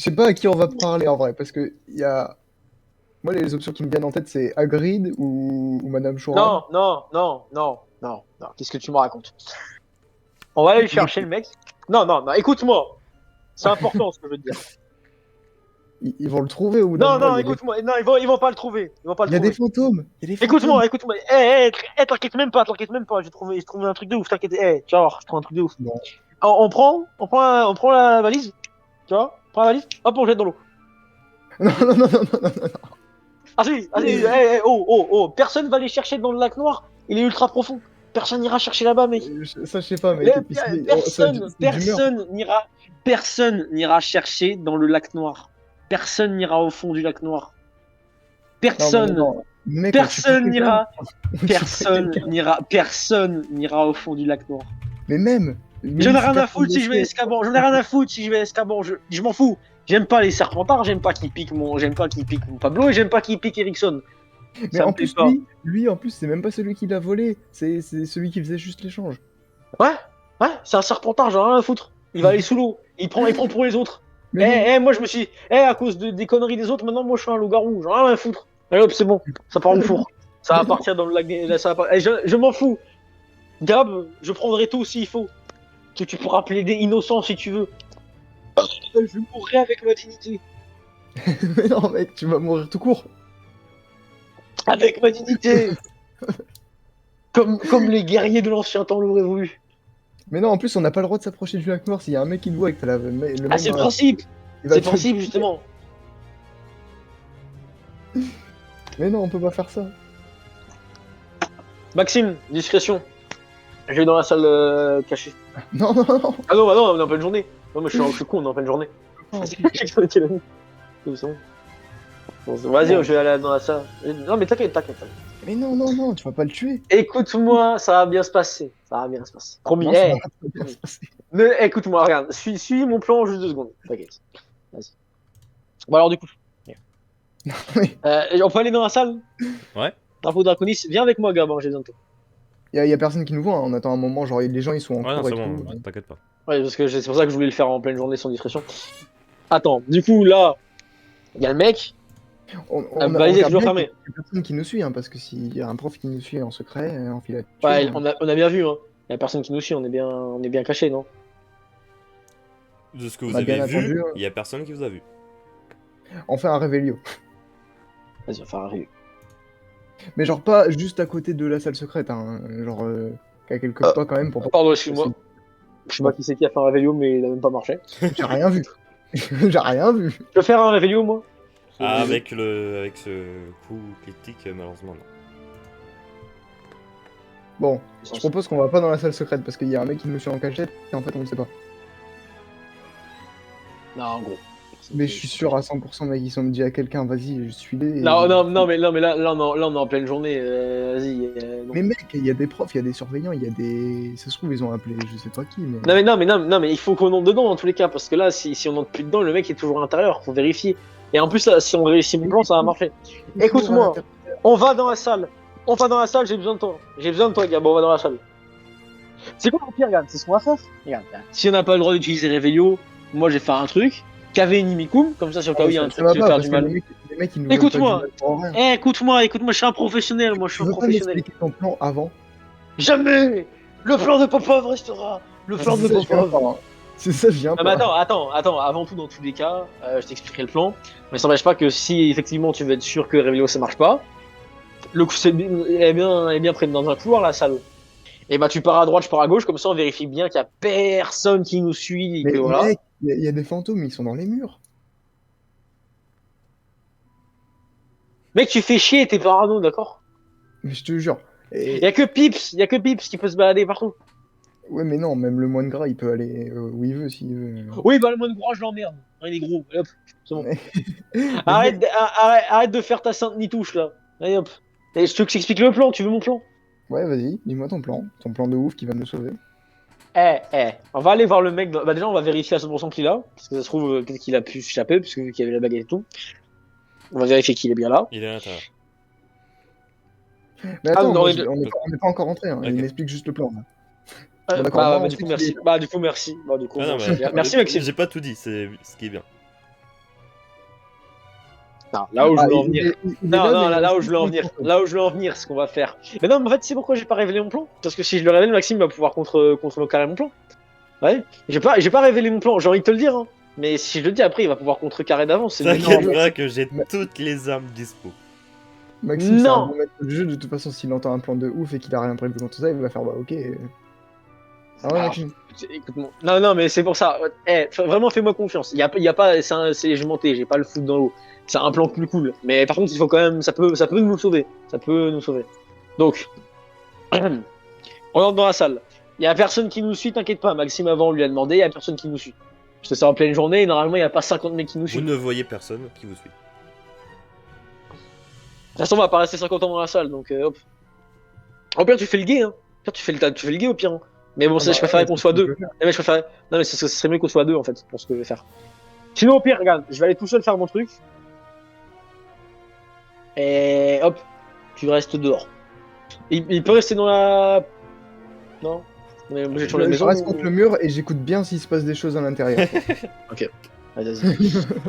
Je sais pas à qui on va parler en vrai, parce que il y a. Moi, les options qui me viennent en tête, c'est Hagrid ou Madame Chourave. Non, non, non, non, non, non. Qu'est-ce que tu me racontes? On va aller Mais chercher le mec. Non, non, non, écoute-moi. C'est important ce que je veux te dire. ils vont le trouver au bout d'un Non, moment. non, écoute-moi. Non, ils vont pas le trouver. Ils vont pas le Il y a des trouver. fantômes. Il y a des fantômes. Écoute-moi, écoute-moi. T'inquiète même pas, t'inquiète même pas. J'ai trouvé un truc de ouf. T'inquiète. Tu vas voir, je trouve un truc de ouf. Bon. On prend la valise. Tu vois? On prend la valise. Hop, on jette dans l'eau. Non, non, non, non, non, non, non. Ah si, oh, oh, oh. Personne va les chercher dans le lac noir. Il est ultra profond. Personne n'ira chercher là-bas, mec. Ça, je sais pas, mec. Et puis, Personne n'ira chercher dans le lac noir. Personne n'ira au fond du lac noir. Non, mais Personne. non. Mec, Personne n'ira. Personne. Personne n'ira au fond du lac noir. Mais même. J'en ai rien à foutre si je vais à Escaban. J'en ai rien à foutre si je vais à Escaban. Je m'en fous. J'aime pas les serpentards. J'aime pas qu'ils piquent mon Pablo et j'aime pas qu'ils piquent Ericsson. Mais Ça en me plaît plus, pas. lui, en plus, c'est même pas celui qui l'a volé. C'est celui qui faisait juste l'échange. Ouais, ouais, c'est un serpentard. J'en ai rien à foutre. Il va aller sous l'eau. Il prend pour les autres. Mais non. Moi je me suis. À cause des conneries des autres, maintenant moi je suis un loup-garou. J'en ai rien à foutre. Allez hop, c'est bon. Ça part au four. Ça va partir dans le lac. Là, ça va pas... je m'en fous. Gab, je prendrai tout s'il faut. Tu pourras plaider innocent si tu veux. Je mourrai avec ma dignité. Mais non, mec, tu vas mourir tout court. Avec ma dignité. Comme les guerriers de l'ancien temps l'auraient voulu. Mais non, en plus, on n'a pas le droit de s'approcher du lac noir. S'il y a un mec qui te voit et que t'as le mec Ah, c'est le dans la- principe. il va C'est te- le principe, justement. Mais non, on peut pas faire ça. Maxime, discrétion. Je vais dans la salle cachée. Non, non, non. Ah non, bah non, on est en pleine journée. Non, mais je suis con, on est en pleine journée. Non. C'est bon. Bon, vas-y, Bon. je vais aller dans la salle. Non, mais t'inquiète. Mais non, non, non, tu vas pas le tuer. Écoute-moi, ça va bien se passer. Ça va bien se passer. Promis. Non, ça va pas bien se passer. Écoute-moi, regarde. Suis mon plan juste 2 secondes. T'inquiète. Vas-y. Bon, alors, du coup. Oui. On peut aller dans la salle? Ouais. Drapeau Draconis, viens avec moi, Gabin, j'ai besoin de toi. Y a personne qui nous voit, hein. On attend un moment, genre les gens ils sont en Ouais, non, cours c'est et bon, tout. t'inquiète pas. Ouais, parce que c'est pour ça que je voulais le faire en pleine journée sans discrétion. Attends, du coup, là, il y a le mec. On Valise est regarde toujours bien fermée. qu'il y a personne qui nous suit, hein, parce que s'il y a un prof qui nous suit en secret, en filature. Ouais, on a bien vu, hein. Il y a personne qui nous suit, on est bien caché, non? De ce que On vous a bien avez vu, attendu, hein. il y a personne qui vous a vu. On fait un révélio. Vas-y, on va faire un review. Mais genre pas juste à côté de la salle secrète, hein. Genre qu'à quelques pas quand même pour pas. Pardon, excuse-moi. Je sais pas qui c'est qui a fait un réveillon, mais il a même pas marché. J'ai rien vu. J'ai rien vu. Je peux faire un réveillon, moi? Ah, avec ce coup critique, malheureusement, non. Bon, je propose qu'on va pas dans la salle secrète parce qu'il y a un mec qui nous suit en cachette et en fait on ne sait pas. Non, en gros. Mais je suis sûr à 100%, mec, ils sont dit à quelqu'un, vas-y, je suis les. Non, mais là, on est en pleine journée. Vas-y. Non. Mais mec, il y a des profs, il y a des surveillants, il y a des. Ça se trouve, ils ont appelé je sais pas qui, mais. Non, mais il faut qu'on entre dedans dans tous les cas, parce que là, si on entre plus dedans, le mec est toujours à l'intérieur, faut vérifier. Et en plus, là, si on réussit mon plan, ça va marcher. Écoute-moi, on va dans la salle. J'ai besoin de toi. Gab, on va dans la salle. C'est quoi le pire, regarde, c'est ce qu'on va faire. Regarde. Si on n'a pas le droit d'utiliser Réveillon, moi je vais faire un truc. Cave Inimicum, comme ça, sur le cas où il y a un truc qui va faire du mal. Les mecs, ils nous Écoute-moi. veulent pas du mal pour rien. Écoute-moi, je suis un professionnel, Tu veux pas m'expliquer ton plan avant? Jamais. Le plan de Popov restera. Le plan de Popov. C'est ça, je viens Ah, mais pas. attends, avant tout, dans tous les cas, je t'expliquerai le plan. Mais ça n'empêche pas que si effectivement tu veux être sûr que Réveillon ça marche pas, le coup c'est bien près dans un couloir la salle. Et bah tu pars à droite, je pars à gauche, comme ça on vérifie bien qu'il y a personne qui nous suit. Et Mais que, voilà. mec, il y a des fantômes, ils sont dans les murs. Mec, tu fais chier, t'es parano, d'accord? Mais je te jure. Il y a que Pips qui peut se balader partout. Ouais, mais non, même le moine gras, il peut aller où il veut s'il veut. Oui, bah le moine gras, je l'emmerde. Il est gros. Allez, hop, c'est bon. Mais Arrête de faire ta sainte nitouche là. Allez hop. Et je t'explique le plan, tu veux mon plan? Ouais, vas-y, dis-moi ton plan. Ton plan de ouf qui va nous sauver. On va aller voir le mec. Bah déjà, on va vérifier à 100% qu'il est là. Parce que ça se trouve, peut-être qu'il a pu s'échapper, parce que vu qu'il y avait la baguette et tout. On va vérifier qu'il est bien là. Il est à l'intérieur. Mais attends, non, moi, mais- on n'est pas encore rentré, hein. Ok. Il m'explique juste le plan. Là. Bon, d'accord, Bah, on du coup, sait merci. qu'il est- Bah, du coup, merci. Bah, du coup, Ah non, merci, Maxime. J'ai pas tout dit, c'est ce qui est bien. Non, là où je veux en venir. il est Non, là, non, mais là où je veux en venir. Là où je veux en venir, ce qu'on va faire. Mais non, mais en fait, c'est pourquoi j'ai pas révélé mon plan. Parce que si je le révèle, Maxime va pouvoir contrecarrer mon plan. Ouais. J'ai pas révélé mon plan, j'ai envie de te le dire. Hein. Mais si je le dis après, il va pouvoir contrecarrer d'avance. C'est T'inquiète mais- pas que j'ai mais- toutes les armes dispo. Maxime, c'est un Non. bon maître de jeu. De toute façon, s'il entend un plan de ouf et qu'il a rien prévu contre ça, il va faire bah ok. Ah ouais, Alors, Maxime. écoute-moi. Non, non, mais c'est pour ça. Vraiment, fais-moi confiance. Y a pas, je mentais, j'ai pas le foot dans l'eau. C'est un plan plus cool. Mais par contre, il faut quand même, ça peut nous sauver. Ça peut nous sauver. Donc, on entre dans la salle. Il y a personne qui nous suit, t'inquiète pas. Maxime avant on lui a demandé, il y a personne qui nous suit. Parce que c'est en pleine journée et normalement il y a pas 50 mecs qui nous Vous suivent. ne voyez personne qui vous suit. De toute façon, on va pas rester 50 ans dans la salle, donc hop. Au pire, tu fais le gay, hein. Au pire, tu fais le gay au pire. Hein. Mais bon, ça, je préférais qu'on soit deux. Non, mais je préférais. Non, mais ce serait mieux qu'on soit deux en fait, pour ce que je vais faire. Sinon, au pire, regarde, je vais aller tout seul faire mon truc. Et hop, tu restes dehors. Il peut rester dans la. Non. On est obligé de changer de Je maison. reste ou- contre le mur et j'écoute bien s'il se passe des choses à l'intérieur. Allez, vas-y.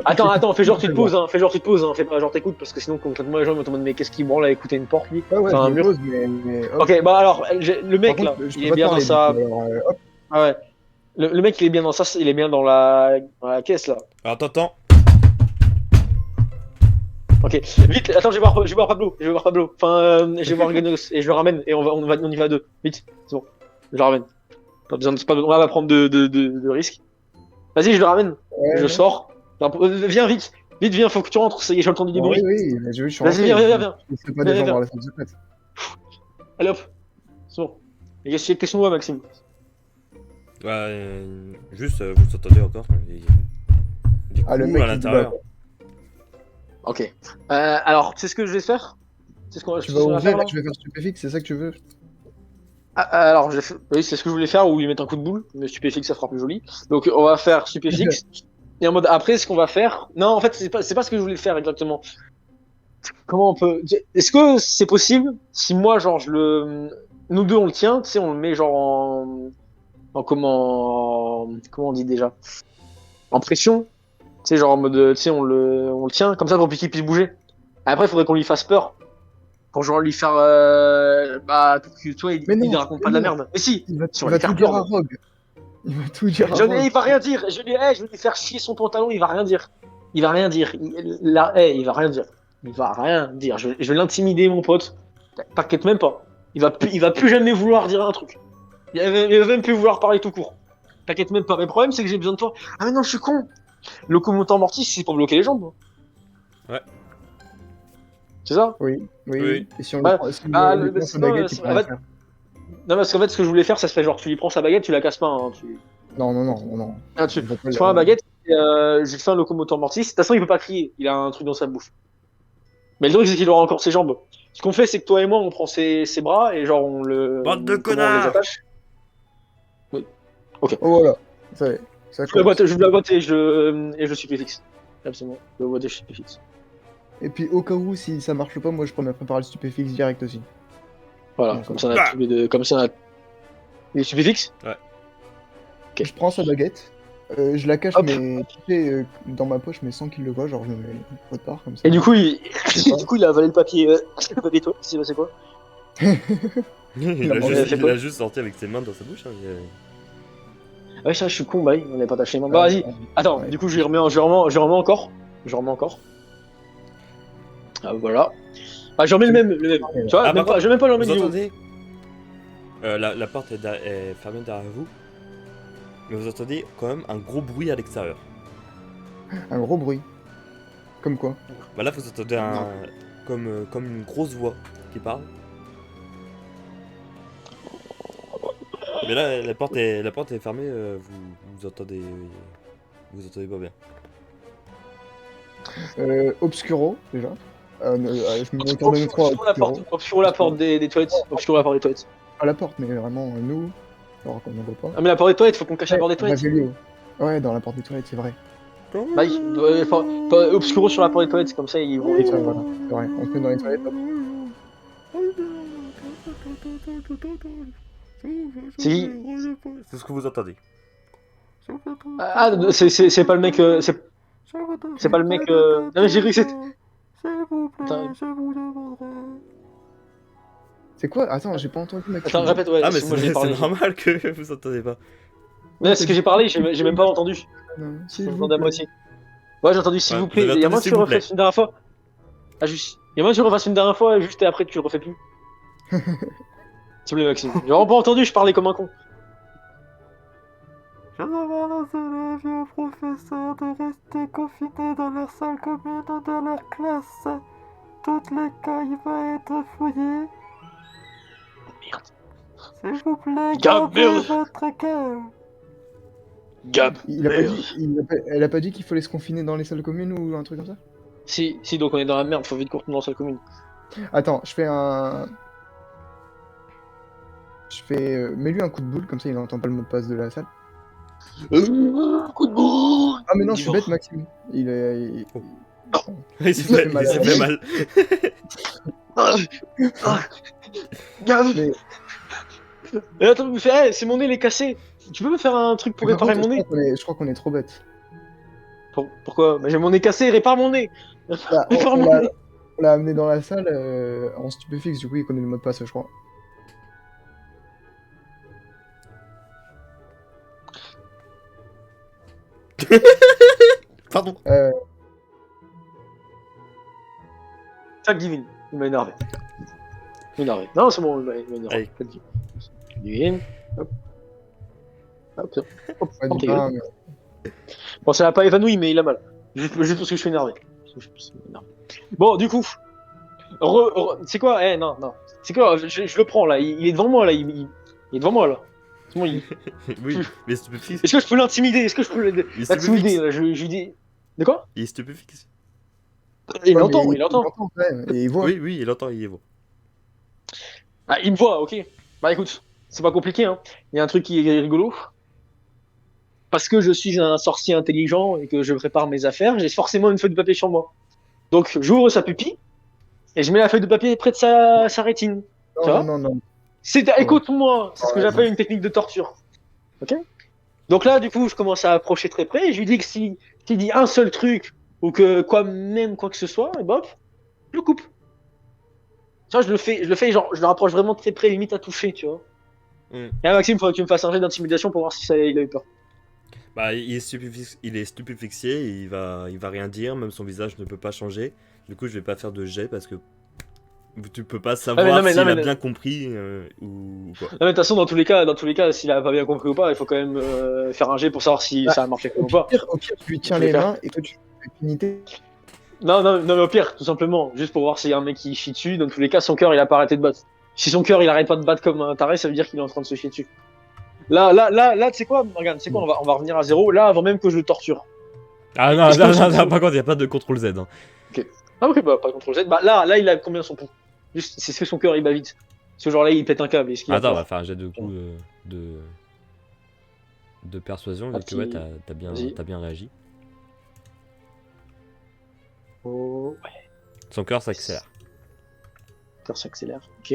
Attends, fais genre tu te poses, hein. Fais genre tu te poses, hein. Fais pas genre t'écoutes, parce que sinon concrètement les gens vont te demander mais qu'est-ce qu'il branle à écouter une porte lui. Ouais, ouais, Enfin, un je me mur. pose, mais hop. Ok, bah alors le mec Par là, contre, je il peux est pas bien dans parler, sa. donc, alors, hop. Ah ouais. Le mec il est bien dans ça, il est bien dans la caisse là. Alors t'entends. Ok, vite, attends, je vais voir Pablo, enfin je vais voir Ganos et je le ramène et on y va à deux. Vite, c'est bon, je le ramène. Pas besoin on va pas prendre de risques. Vas-y, je le ramène, Ouais, je ouais. sors. Viens vite, viens, faut que tu rentres, ça y est, j'ai entendu des Bon, bruits. oui, oui, mais je suis Vas-y, rentré. viens. Je sais pas Viens, des gens viens. voir la salle secrète. Allez hop, c'est bon. Et qu'est-ce qu'on voit, Maxime? Juste, vous entendez encore des coups Ah, le mec, à il dit l'intérieur. bah, Ok. Alors, c'est ce que je vais faire. C'est ce qu'on tu c'est vas ce qu'on va ouvrir faire, là et tu vas faire stupéfixe, c'est ça que tu veux? Alors, oui, c'est ce que je voulais faire, où ils mettent un coup de boule, mais stupéfixe, ça fera plus joli. Donc, on va faire stupéfixe. Et en mode, après, ce qu'on va faire. Non, en fait, c'est pas ce que je voulais faire exactement. Comment on peut. Est-ce que c'est possible si moi, genre, nous deux, on le tient, tu sais, on le met genre en comment on dit déjà? En pression. Tu sais, genre en mode, tu sais, on le tient, comme ça pour qu'il puisse bouger. Après, il faudrait qu'on lui fasse peur. Pour genre lui faire. Pour que, tu vois, Mais non, il raconte pas de la merde. Mais si! Il va, Si il on va va lui tout faire dire peur, à Rogue. Il va tout dire à il Rogue. va rien dire. Je vais lui faire chier son pantalon, il va rien dire. Il va rien dire. Il va rien dire. Il va rien dire. Je vais l'intimider, mon pote. T'inquiète même pas. Il va plus jamais vouloir dire un truc. Il va même plus vouloir parler tout court. T'inquiète même pas. Mais le problème, c'est que j'ai besoin de toi. Ah, mais non, je suis con. Locomoteur mortis, c'est pour bloquer les jambes. Ouais. C'est ça? Oui, oui, Oui. oui. Et si on Bah, le prend, si bah, le le- prend sa sinon, baguette, c'est- il peut en rien fait- faire. Non, parce qu'en fait, ce que je voulais faire, ça serait genre, tu lui prends sa baguette, tu la casses pas. Hein, Non, non, non, non. Tu Il va pas prends la baguette, et, je lui fais un locomoteur mortis. De toute façon, il peut pas crier. Il a un truc dans sa bouche. Mais le truc, c'est qu'il aura encore ses jambes. Ce qu'on fait, c'est que toi et moi, on prend ses bras et genre, on Bande de comment on les connards. attache. Oh voilà. Ça y est. Ça Je la commence. boîte, je la boîte et je suis fixe. Absolument. Je la boîte et je suis fixe. Et puis au cas où, si ça marche pas, moi je peux me préparer le stupéfixe direct aussi. Voilà, Ouais, comme ça on a bah. tous les deux. Comme ça on a. Il est fixe. Je prends sa baguette, je la cache Hop. mais, tu sais, dans ma poche, mais sans qu'il le voit, genre je me mets autre part comme ça. Et du coup, il, pas. du coup, il a avalé le papier. Le papier toi. C'est quoi? il a fait il quoi a juste sorti avec ses mains dans sa bouche. Hein, Ouais, ça, je suis con, bah oui, on n'est pas attaché les mains. Bah vas-y. Attends, Ouais. du coup, je remets encore. Je remets encore. Ah, voilà. Ah, je remets le même. Tu vois, Ah, même par pas, je vais même pas le Vous remettre du haut. entendez la porte est fermée derrière vous. Mais vous entendez quand même un gros bruit à l'extérieur. Un gros bruit. Comme quoi? Bah là vous entendez comme une grosse voix qui parle. Mais là la porte est fermée, vous entendez pas bien. Obscuro, déjà. Je me mets autour de nous trois. Obscuro la porte des toilettes. Obscuro la porte des toilettes. À la porte, mais vraiment, nous, alors qu'on ne voit pas. Ah, mais la porte des toilettes, faut qu'on cache la porte des toilettes. Ravelio. Ouais, dans la porte des toilettes, c'est vrai. Bah, Obscuro sur la porte des toilettes, comme ça ils vont. Ça, voilà, c'est vrai. On se met dans les toilettes, hop. Si. C'est ce que vous entendez. Ah, c'est pas le mec. C'est pas le mec. Non, mais j'ai cru que c'était. S'il vous plaît, Attends. je vous demanderai. C'est quoi? Attends, j'ai pas entendu Maxime. Attends, répète, ouais, Ah, mais moi j'ai c'est parlé. normal que vous entendez pas. Ouais, c'est ce que j'ai parlé, j'ai même pas entendu. Non, J'ai s'il vous entendu à plaît. moitié. Ouais, j'ai entendu s'il Ouais, vous vous plaît. avez Il y a entendu moins que s'il tu vous le plaît. refasses une dernière fois. Ah, juste. Il y a moins que tu le refasses une dernière fois, juste et après tu le refais plus. S'il te plaît, Maxime. J'ai vraiment pas entendu, je parlais comme un con. Je demande aux élèves et aux professeurs de rester confinés dans leur salle commune ou dans leur classe. Toutes les cailles vont être fouillées. Merde. S'il vous plaît, Gab, gardez merde. votre cœur. Gab, Il a pas merde. dit, elle a pas dit qu'il fallait se confiner dans les salles communes ou un truc comme ça? Si, donc on est dans la merde, faut vite qu'on retourne dans la salle commune. Attends, je fais un. Je fais. Mets-lui un coup de boule, comme ça il n'entend pas le mot de passe de la salle. Coup de boule. Ah, mais non, je suis Dis-moi. bête, Maxime. Il est. Il s'est fait, mal. il s'est fait mal. Ah, ah, Gab. Mais- Attends, me fait, c'est mon nez, il est cassé. Tu peux me faire un truc pour Par réparer contre, mon nez? je crois qu'on est trop bête. Pourquoi? Bah, j'ai mon nez cassé, répare mon nez. Bah, Répare on mon l'a nez. on l'a amené dans la salle en stupéfixe, du coup il connaît le mot de passe, je crois. Pardon. Tac, Divine. Il m'a énervé. Non, c'est bon, il m'a énervé. Allez. Tac, Divine. Hop. Hop, tiens. Hop, Ouais, hop, dis ta pas, gueule. mais- Bon, ça l'a pas évanoui, mais il a mal. Juste parce que je suis énervé. Bon, du coup. C'est quoi? Non. C'est quoi? Je le prends là. Il est devant moi là. Il est devant moi là. C'est bon, Oui, mais stupéfixe. Est-ce que je peux l'intimider? Est-ce que je peux Il est l'intimider stupéfixe. là? Je lui dis. De quoi? Il est stupéfixe. Il Ouais, entend, mais il entend. quand même, et il voit. Oui, il entend, il est bon. Ah, il me voit, ok. Bah écoute, c'est pas compliqué, hein. Il y a un truc qui est rigolo. Parce que je suis un sorcier intelligent et que je prépare mes affaires, j'ai forcément une feuille de papier sur moi. Donc j'ouvre sa pupille et je mets la feuille de papier près de sa rétine. Tu vois Non. Écoute-moi, c'est ce que Ouais. j'appelle une technique de torture. Ok? Donc là, du coup, je commence à approcher très près et je lui dis que s'il dit un seul truc ou que quoi que ce soit, et bop, je le coupe. Tu vois, je le fais genre, je le rapproche vraiment très près, limite à toucher, tu vois. Mm. Et là, Maxime, il faudrait que tu me fasses un jet d'intimidation pour voir si il a eu peur. Bah, il est stupéfixié, il va rien dire, même son visage ne peut pas changer. Du coup, je vais pas faire de jet parce que tu peux pas savoir non, mais- s'il non, a mais- bien compris ou quoi. Non, mais de toute façon, dans tous les cas, s'il a pas bien compris ou pas, il faut quand même faire un jet pour savoir si ça a marché ou pas. Au pire, tu lui tiens Je vais les faire. mains et toi tu fais une unité. Non, mais au pire, tout simplement, juste pour voir s'il y a un mec qui chie dessus, dans tous les cas, son cœur, il a pas arrêté de battre. Si son cœur, il arrête pas de battre comme un taré, ça veut dire qu'il est en train de se chier dessus. Là, tu sais quoi, regarde, tu sais quoi, on va revenir à zéro, là, avant même que je le torture. Ah non, Est-ce que son- par contre, il n'y a pas de contrôle Z. Hein. Ah, ok, bah, pas de contrôle Z. Bah, là, il a combien son pouls? Juste, c'est ce que son cœur, il bat vite. Parce que genre là, il pète un câble. Est-ce qu'il a Attends, on peur va faire un jet de coup de persuasion, vu que ouais, t'as Vas-y. bien réagi. Oh, ouais, Son cœur s'accélère. le cœur s'accélère. Ok.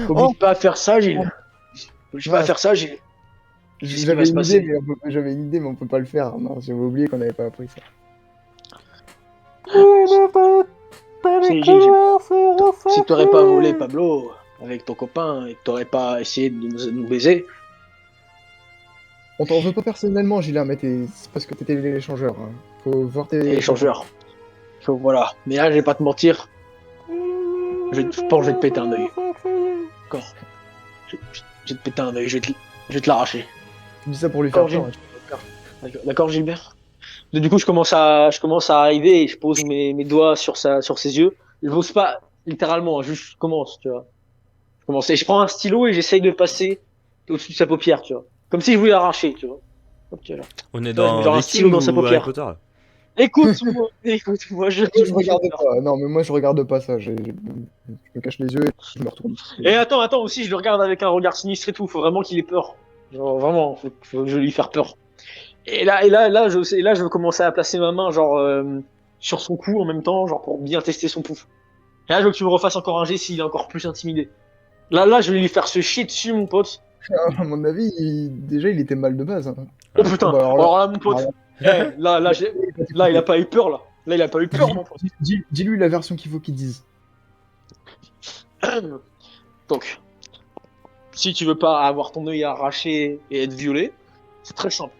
Oublie pas à faire ça, Gilles. Oublie pas à faire ça, Gilles. Qu'est-ce qui va J'avais se une passer? idée, j'avais une idée, mais on peut pas le faire. Non, j'avais oublié qu'on avait pas appris ça. Si, si t'aurais pas volé Pablo avec ton copain et que t'aurais pas essayé de nous baiser, On t'en veut pas personnellement, Gilles, mais c'est parce que t'étais l'échangeur. Hein. Faut voir tes. t'es échangeur. Voilà. Mais là, je vais pas te mentir. Je pense que je vais te péter un œil. D'accord. Je vais te péter un œil, je vais te l'arracher. Tu dis ça pour lui faire D'accord, peur. Gilles. D'accord, Gilbert? Du coup, je commence à arriver et je pose mes doigts sur ses yeux. Je pose pas littéralement, juste je commence, tu vois. Je commence et je prends un stylo et j'essaye de passer au-dessus de sa paupière, tu vois. Comme si je voulais l'arracher, tu vois. Hop, tu vois, là. On est Toi, je mets dans genre un les stylo dans sa ou Harry paupière. Potter. Écoute-moi, Je regarde pas. Non, mais moi je regarde pas ça. Je me cache les yeux et je me retourne. Et attends aussi, je le regarde avec un regard sinistre et tout. Faut vraiment qu'il ait peur. Genre vraiment, faut que je lui fasse peur. Et là, je veux commencer à placer ma main genre sur son cou en même temps, genre pour bien tester son pouls. Et là, je veux que tu me refasses encore un jet s'il est encore plus intimidé. Là, je vais lui faire se chier dessus, mon pote. À mon avis, déjà il était mal de base. Hein. Oh putain. Bah, Alors là, mon pote, Là, il a pas eu peur, là. Là, il a pas eu peur, non. Dis-lui la version qu'il faut qu'il dise. Donc, si tu veux pas avoir ton œil arraché et être violé, c'est très simple.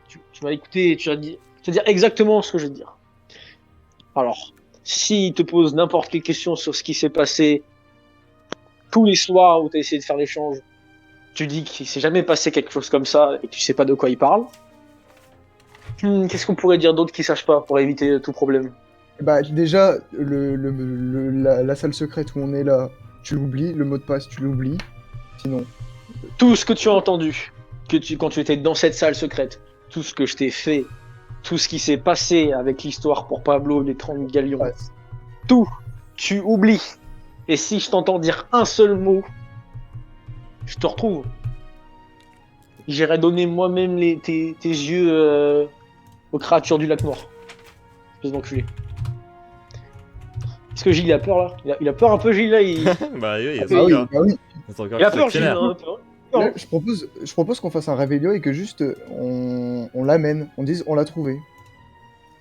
Tu vas écouter et tu vas dire exactement ce que je vais te dire. Alors, s'il te pose n'importe quelle question sur ce qui s'est passé tous les soirs où tu as essayé de faire l'échange, tu dis qu'il s'est jamais passé quelque chose comme ça et que tu sais pas de quoi il parle. Qu'est-ce qu'on pourrait dire d'autre qu'il sache pas pour éviter tout problème? Bah déjà, la salle secrète où on est là, tu l'oublies, le mot de passe, tu l'oublies. Sinon, Tout ce que tu as entendu, quand tu étais dans cette salle secrète, tout ce que je t'ai fait, tout ce qui s'est passé avec l'histoire pour Pablo, les 30 galions, passe. tout, tu oublies. Et si je t'entends dire un seul mot, je te retrouve. J'irai donner moi-même tes yeux aux créatures du lac noir. Espèce d'enculé. Est-ce que Gilles il a peur là? Il a peur un peu, Gilles là Bah oui, il y a Ah son oui, gars. bah oui. Il y a son gars Il a qui peur, Gilles. s'accélère. Hein, peur. Là, je propose qu'on fasse un réveillon et que juste on l'amène, on dise on l'a trouvé.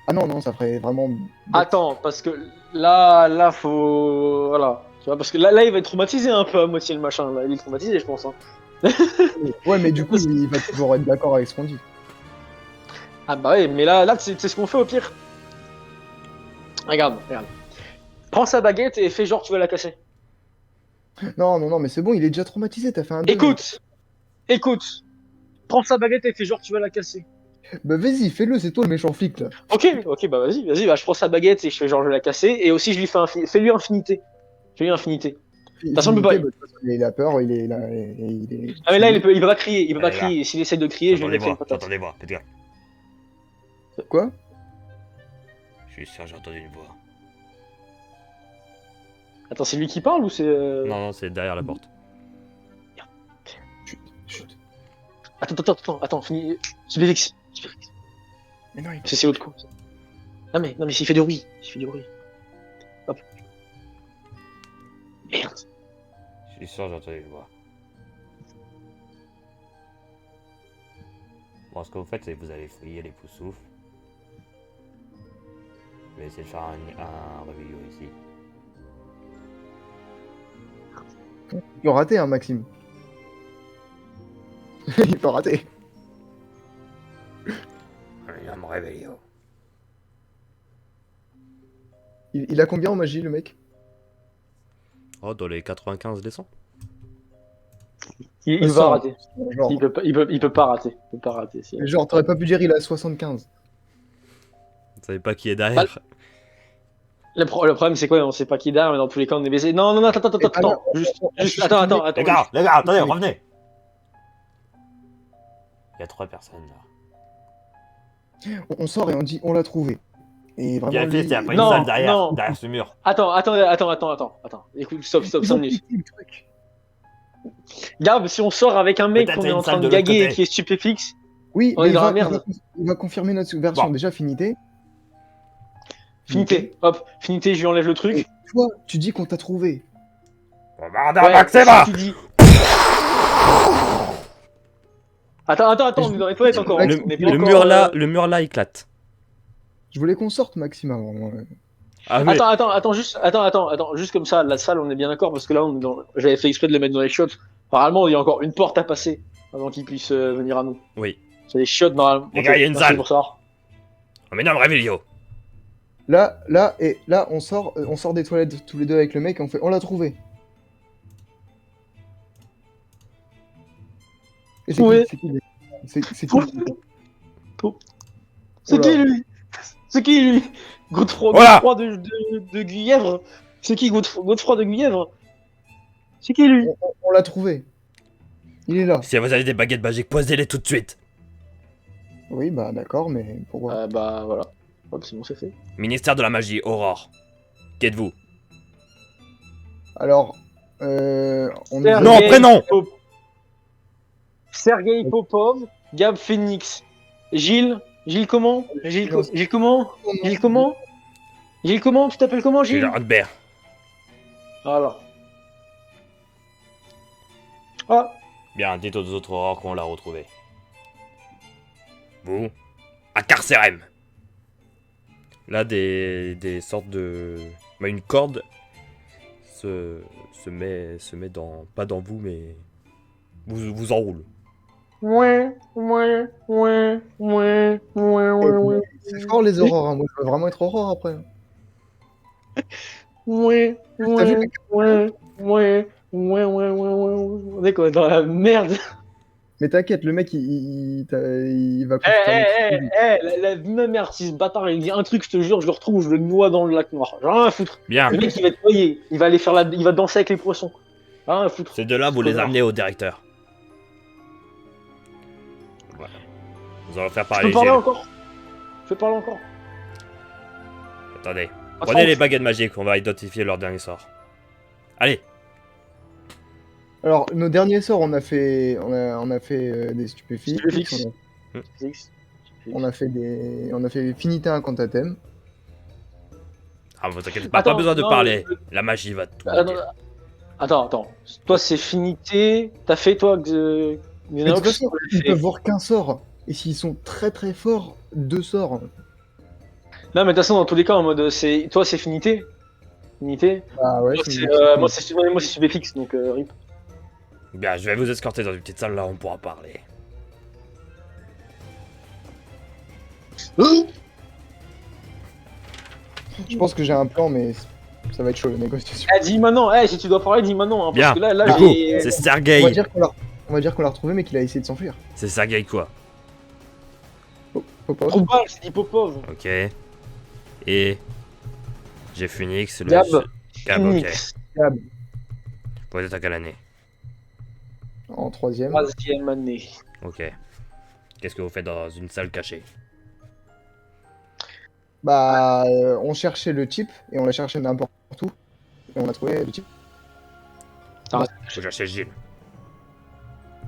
Ah non, ça ferait vraiment. Attends, parce que là, faut. Voilà. Tu vois, parce que là, il va être traumatisé un peu à moitié le machin. Là. Il est traumatisé, je pense. Hein. Ouais, mais du coup, il va toujours être d'accord avec ce qu'on dit. Ah bah ouais, mais là c'est ce qu'on fait au pire. Regarde. Prends sa baguette et fais genre tu vas la casser. Non, mais c'est bon, il est déjà traumatisé, t'as fait un deuil. Écoute. Prends sa baguette et fais genre tu vas la casser. Bah vas-y, fais-le, c'est toi le méchant flic là. Ok, bah vas-y, bah, je prends sa baguette et je fais genre je vais la casser, et aussi je lui fais-lui infinité. De toute façon, il peut pas. De toute façon, il a peur, il est là. Il est... Ah mais là il peut pas crier, Allez, crier. S'il essaie de crier, je vais lui mettre une patate. J'entends des voix, faites gaffe. Quoi? Je suis sûr, j'ai entendu une voix. Attends, c'est lui qui parle ou c'est. Non, c'est derrière la porte. Chut. Attends, finis. Subifix. Mais non, C'est l'autre coup. Non mais s'il fait du bruit. Hop. Merde. Je suis sûr, j'ai entendu une voix. Bon, ce que vous faites, c'est que vous allez fouiller les poussoufs. Je vais essayer de faire un réveillon ici. Il peut rater, hein, Maxime. Il peut rater. Un réveillon. Il a combien en magie, le mec? Oh, dans les 95 descends. Il va rater. Genre, Il peut pas rater. genre t'aurais pas pu dire il a 75. Vous savez pas qui est derrière. Le problème c'est quoi? On sait pas qui est derrière, mais dans tous les cas on est baisé. Non, attends. Juste, attends. Les gars, attendez, revenez. Il y a 3 personnes là. On sort et on dit on l'a trouvé. Et vraiment. Vérifiez lui- s'il n'y a pas une Non, salle derrière, non. derrière ce mur. Attends. Écoute, stop, Ils 5 ont minutes. piqué le truc. Regarde, si on sort avec un mec Peut-être qu'on c'est est une en train salle de de l'autre gaguer et côté. qui est stupéfixe, Oui, on mais est dans la merde. il va confirmer notre version. Bon. Déjà, finité. Finité, hop, finité, je lui enlève le truc. Toi, tu dis qu'on t'a trouvé. Bordel, Maxima. tu dis. Attends, on est dans les toilettes encore. Le- On est pas Le encore, mur là éclate. Je voulais qu'on sorte, Maxime, avant. Ah mais Attends, juste comme ça, la salle, on est bien d'accord, parce que là, j'avais fait exprès de le mettre dans les chiottes. Normalement, il y a encore une porte à passer avant qu'il puisse venir à nous. oui. C'est des chiottes, normalement. Les gars, il y a une merci salle. pour ça. Oh, mais non, réveillon. Là, on sort des toilettes tous les deux avec le mec et on fait on l'a trouvé. Et c'est Ouais. qui C'est qui C'est Oula. qui lui? C'est qui lui? Godefroy Voilà. de Guyèvre? C'est qui Godefroy de Guyèvre? C'est qui lui? On l'a trouvé. Il est là. Si vous avez des baguettes magiques, posez-les tout de suite. Oui, bah d'accord, mais pourquoi? Bah voilà. Hop, c'est bon, c'est fait. Ministère de la magie, Aurore. Qui êtes-vous? Alors, on nous a- Non, prénom. Sergei Popov, Gab Phoenix. Gilles comment? Gilles comment? Tu t'appelles comment, Gilles Gilles? Rodbert. Voilà. Ah, Bien, dites aux autres Aurores qu'on l'a retrouvé. Vous, À Carcérem. Là, des sortes de... Bah, une corde se met dans... Pas dans vous, mais... Vous enroule. Ouais. C'est fort les aurores, hein. Moi je veux vraiment être aurore après. Ouais. T'as vu On est quoi dans la merde. Mais t'inquiète, le mec il va La même artiste bâtard, il dit un truc, je te jure, je le retrouve, je le noie dans le lac noir. J'ai rien à foutre. Bien. Le mec, il va te noyer, il va aller faire il va danser avec les poissons. Rien à foutre. Ces deux-là, vous les Connard. amenez au directeur. Voilà. Vous allez faire Je parler peux parler Gilles. encore. Je peux parler encore. Attendez. Attends, Prenez les baguettes magiques, on va identifier leur dernier sort. Allez. Alors, nos derniers sorts, on a fait des stupéfiants. Stupéfix. On a fait finité incantatem. Ah, vous inquiétez pas, Attends, pas besoin de non, parler. La magie va tout dire. Attends. Toi, c'est finité. T'as fait, toi, Mais de toute Xenox, façon, ils fait- peuvent voir qu'un sort. Et s'ils sont très très forts, 2 sorts. Non, mais de toute façon, dans tous les cas, en mode, toi, c'est finité. Finité. Ah ouais, Moi, c'est moi, c'est Subéfix, donc rip. Bien, je vais vous escorter dans une petite salle, là on pourra parler. Je pense que j'ai un plan, mais ça va être chaud la négociation. Eh, dis maintenant, si tu dois parler, dis maintenant. Hein, Bien. parce que là, Du coup, j'ai. c'est On va Sergei. dire qu'on l'a retrouvé, mais qu'il a essayé de s'enfuir. C'est Sergei quoi? Faut pas. Trop de balles, c'est dit Popov. Ok. Et... J'ai Phoenix, le... Gab. Gab, ok. Phoenix. Gab, Vous êtes à quelle année? en 3ème. 3e année. Ok. Qu'est-ce que vous faites dans une salle cachée? Bah, on cherchait le chip et on l'a cherché n'importe où. Et on a trouvé le chip. Vous cherchez Gilles.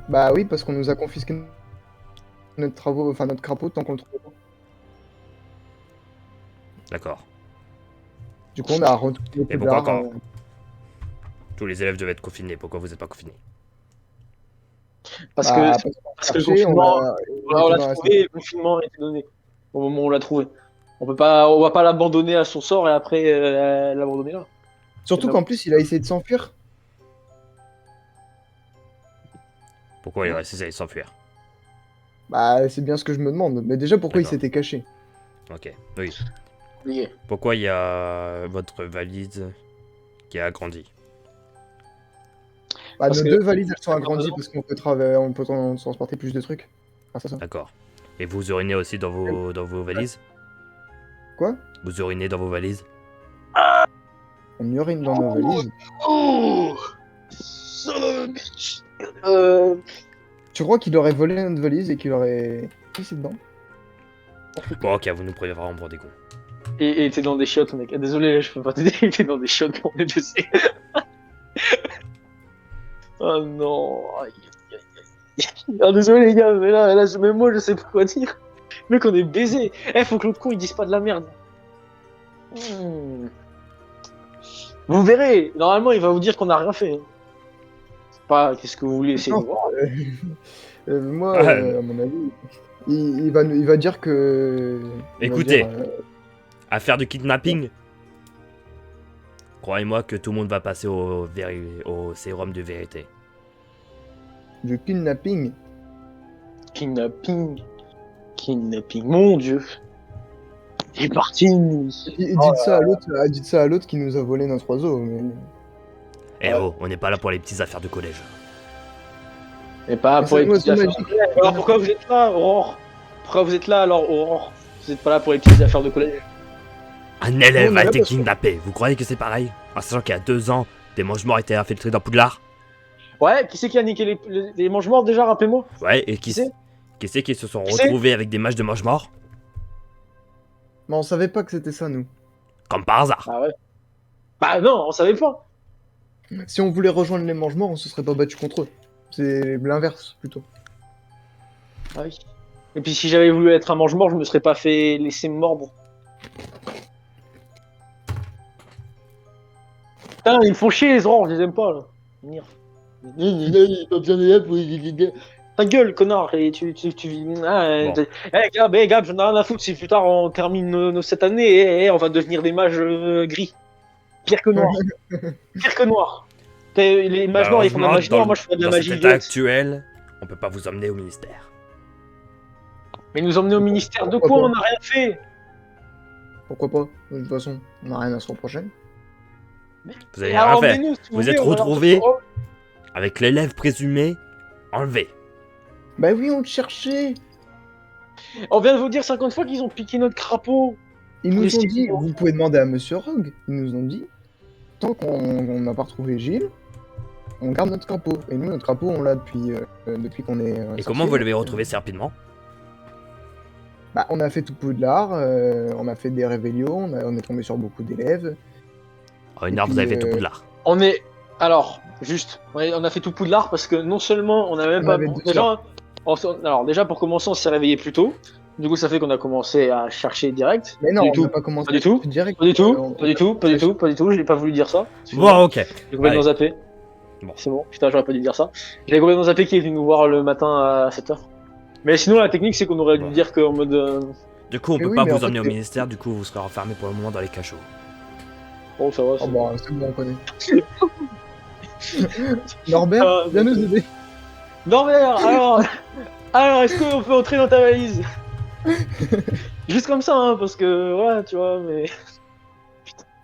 Bah oui, parce qu'on nous a confisqué notre crapaud tant qu'on le trouve. D'accord. Du coup, on a retrouvé Et pourquoi quand tous les élèves devaient être confinés? Pourquoi vous êtes pas confinés? Parce Bah, que le cherché, confinement, on on était l'a dans la trouvé, le confinement a été donné. Au moment où on l'a trouvé. On va pas l'abandonner à son sort et après l'abandonner là. Surtout qu'en plus, il a essayé de s'enfuir. Pourquoi il a essayé de s'enfuir? Bah, c'est bien ce que je me demande. Mais déjà, pourquoi il D'accord. s'était caché? Ok, oui. Lié. Pourquoi il y a votre valise qui a agrandi? Bah, Parce nos que- 2 valises, elles sont agrandies parce qu'on peut transporter plus de trucs. Ah, c'est ça. D'accord. Et vous urinez aussi dans vos valises? Quoi? Vous urinez dans vos valises? On urine dans nos valises. Oh son of a bitch. Tu crois qu'il aurait volé notre valise et qu'il aurait pissé dedans? Bon, ok, vous nous prenez vraiment pour des cons. Et t'es dans des chiottes, mec. Ah, désolé, je peux pas t'aider. T'es dans des chiottes pour les baisser. Oh non. Aïe, aïe, aïe, aïe. Ah, désolé, les gars, mais là, même moi, je sais pas quoi dire. Mec, on est baisé. Faut que l'autre con, il dise pas de la merde. Vous verrez. Normalement, il va vous dire qu'on a rien fait. C'est pas, qu'est-ce que vous voulez essayer de Non. voir. Moi, Ah, à mon avis, il va dire que. il va Écoutez. dire, Affaire de kidnapping? Croyez-moi que tout le monde va passer au sérum de vérité. du kidnapping. Kidnapping. Mon dieu. Il est parti. Dites ça à l'autre qui nous a volé notre oiseau. Mais... Eh oh, on n'est pas là pour les petites affaires de collège. Et pas Mais pour c'est les un petites oiseau affaires. magique. Alors pourquoi vous êtes là, Aurore? Pourquoi vous êtes là alors, Aurore? Vous êtes pas là pour les petites affaires de collège? Un élève Non, mais a là, été parce que- kidnappé. Vous croyez que c'est pareil? En sachant qu'il y a 2 ans, des mange-morts étaient infiltrés dans Poudlard? Ouais, qui c'est qui a niqué les mange-morts déjà, rappelez-moi? Ouais, et Qui c'est? qui c'est qui se sont Qui c'est retrouvés avec des mages de mange-morts? Mais on savait pas que c'était ça, nous. Comme par hasard. Ah ouais. Bah non, on savait pas. Si on voulait rejoindre les mange-morts, on se serait pas battu contre eux. C'est l'inverse, plutôt. Ah oui. Et puis si j'avais voulu être un mange-mort, je me serais pas fait laisser mordre. Putain, ils me font chier les oranges, je les aime pas là. Venir. Il est pas bien élève, Ta gueule, connard. Et Bon. Gab, j'en ai rien à foutre si plus tard on termine cette année et on va devenir des mages gris. Pire que noir. Pire que noir. Les mages noirs, ils font de la magie noire, moi je fais de la dans magie cet état violette. actuel, on peut pas vous emmener au ministère. Mais nous emmener au ministère de Pourquoi quoi? pas On n'a rien fait. Pourquoi pas? De toute façon, on n'a rien à se reprocher. Vous avez Et rien fait. emmenez-nous, si Vous voulez, êtes on va leur retrouvés dire, oh, avec l'élève présumé enlevé. Bah oui, on te cherchait. On vient de vous dire 50 fois qu'ils ont piqué notre crapaud. Ils nous Mais ont c'est dit, bon. vous pouvez demander à Monsieur Rogue. Ils nous ont dit, tant qu'on n'a pas retrouvé Gilles, on garde notre crapaud. Et nous, notre crapaud, on l'a depuis qu'on est. Et sorti. comment vous l'avez retrouvé si rapidement? Bah, on a fait tout Poudlard, on a fait des révélios, on est tombé sur beaucoup d'élèves. En une heure, vous avez fait tout Poudlard. On est. Alors, juste, on a fait tout Poudlard parce que non seulement on a même On pas. avait deux Déjà, alors, déjà pour commencer, on s'est réveillé plus tôt. Du coup, ça fait qu'on a commencé à chercher direct. Mais non, Pas du on tout. n'a pas commencé Pas du tout. direct. Pas du tout, on- pas du tout, pas du tout, pas du tout, j'ai pas voulu dire ça. Bon, ok. J'ai complètement Allez. zappé. Bon. C'est bon, putain, j'aurais pas dû dire ça. J'ai complètement zappé qui est venu nous voir le matin à 7h. Mais sinon, la technique, c'est qu'on aurait dû Bon. dire qu'en mode. Du coup, on Mais peut oui, pas mais en vous fait, emmener au c'est- ministère, du coup, vous serez enfermé pour le moment dans les cachots. Bon, ça va. Oh c'est- bah, c'est bon, on connaît. Norbert, Ah, viens nous aider. Non, mais alors, est-ce qu'on peut entrer dans ta valise? Juste comme ça, hein, parce que, ouais, tu vois, mais.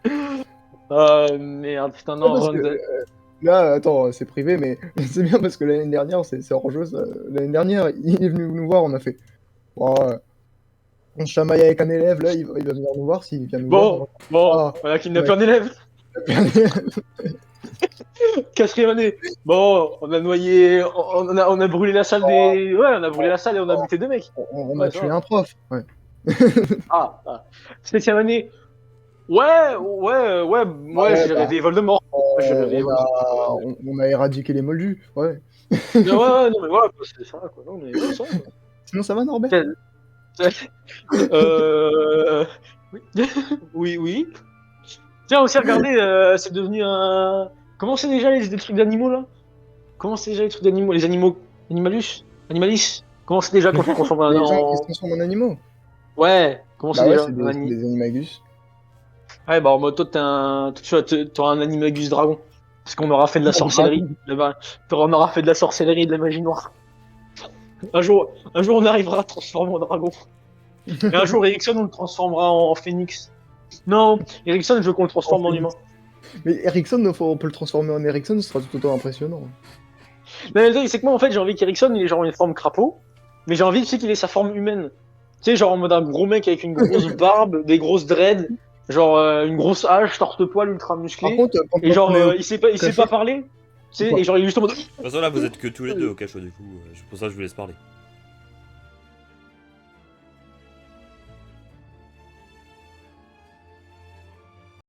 Putain. Merde, putain, non, Parce que, là, attends, c'est privé, mais c'est bien parce que l'année dernière, c'est hors jeu. L'année dernière, il est venu nous voir, on a fait. Oh, on se chamaille avec un élève, là, il va venir nous voir s'il vient nous voir. Bon, Ah, on a kidnappé un élève. Quatrième année. Bon, on a noyé, on a brûlé la salle des. Ouais, on a brûlé la salle et on a buté deux mecs. on Ouais, a ça tué va. un prof. Ouais. Septième année. Ouais, j'ai bah, rêvé Voldemort. J'ai rêvé on a éradiqué les moldus. Ouais. Ouais, non, mais voilà, c'est ça, quoi. Non, mais ouais, ça. Sinon, ça va, Norbert? Oui, oui. Tiens, aussi, regardez, c'est devenu un. Comment c'est déjà les trucs d'animaux là? Comment c'est déjà les trucs d'animaux? Les animaux. Animalus? Animalis? Comment c'est déjà quand on transforme un Les gens qui en. se transforment en animaux. Ouais, comment c'est Bah ouais, déjà c'est un ani- des animagus. Ouais, bah en mode toi, t'auras un animagus dragon. Parce qu'on aura fait de la sorcellerie. On aura fait de la sorcellerie et de la magie noire. Un jour, on arrivera à transformer en dragon. Et un jour, Ericsson, on le transformera en phénix. Non, Ericsson, je veux qu'on le transforme en humain. Mais Ericsson, on peut le transformer en Ericsson, ce sera tout autant impressionnant. Mais le truc, c'est que moi, en fait, j'ai envie qu'Ericsson, il ait genre une forme crapaud. Mais j'ai envie, tu sais, qu'il ait sa forme humaine. Tu sais, genre en mode un gros mec avec une grosse barbe, des grosses dreads, genre une grosse hache, torse-poil, ultra Par musclé. contre, quand Et genre, on est au il sait pas parler. Tu sais, Quoi et genre, il est juste en mode. De toute façon, là, vous êtes que tous les deux au cachot, du coup. C'est pour ça que je vous laisse parler.